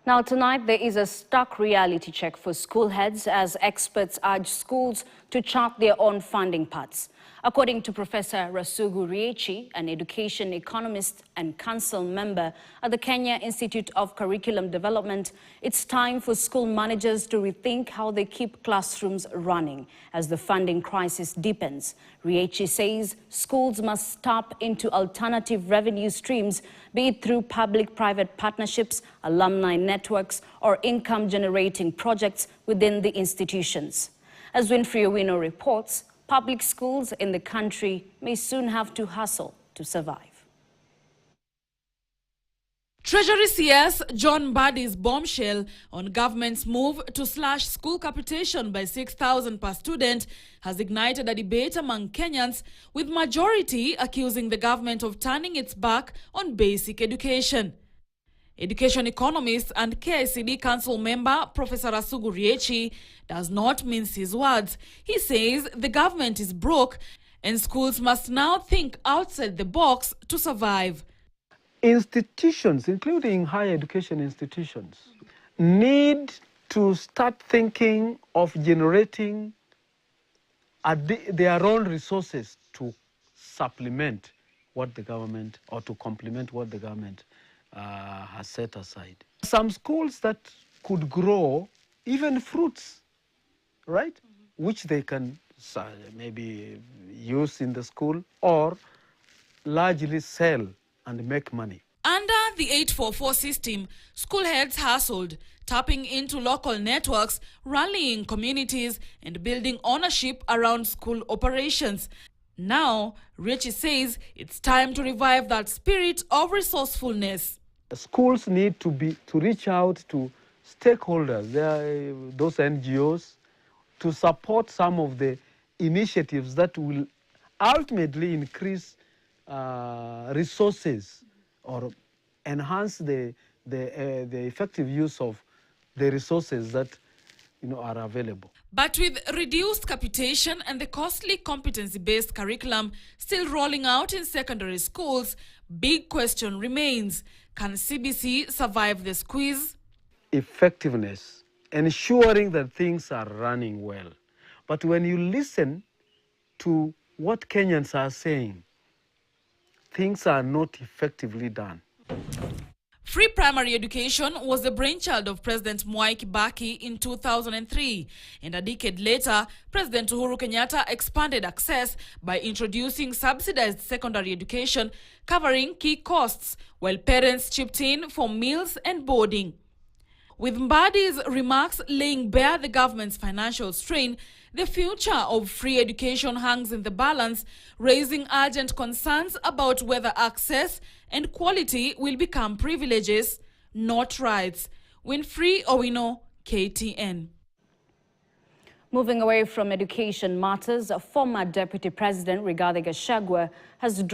Now tonight there is a stark reality check for school heads as experts urge schools to chart their own funding paths. According to Professor Rasugu Riechi, an education economist and council member at the Kenya Institute of Curriculum Development, it's time for school managers to rethink how they keep classrooms running as the funding crisis deepens. Riechi says schools must tap into alternative revenue streams, be it through public-private partnerships, alumni networks, or income-generating projects within the institutions. As Winfrey Owino reports, public schools in the country may soon have to hustle to survive. Treasury CS John Mbadi's bombshell on government's move to slash school capitation by 6,000 per student has ignited a debate among Kenyans, with majority accusing the government of turning its back on basic education. Education economist and KICD council member Professor Rasugu Riechi does not mince his words. He says the government is broke and schools must now think outside the box to survive. Institutions, including higher education institutions, need to start thinking of generating their own resources to supplement what the government, or to complement what the government has set aside. Some schools that could grow even fruits, right? Which they can maybe use in the school or largely sell and make money. Under the 844 system, school heads hustled, tapping into local networks, rallying communities, and building ownership around school operations. Now, Riechi says it's time to revive that spirit of resourcefulness. Schools need to reach out to stakeholders, those NGOs, to support some of the initiatives that will ultimately increase resources or enhance the effective use of the resources that are available. But with reduced capitation and the costly competency-based curriculum still rolling out in secondary schools, big question remains: can CBC survive the squeeze? Effectiveness, ensuring that things are running well. But when you listen to what Kenyans are saying, things are not effectively done. Free primary education was the brainchild of President Mwai Kibaki in 2003, and a decade later, President Uhuru Kenyatta expanded access by introducing subsidized secondary education covering key costs, while parents chipped in for meals and boarding. With Mbadi's remarks laying bare the government's financial strain, the future of free education hangs in the balance, raising urgent concerns about whether access and quality will become privileges, not rights. Winfrey Owino, KTN. Moving away from education matters, former Deputy President Rigathi Gachagua has dropped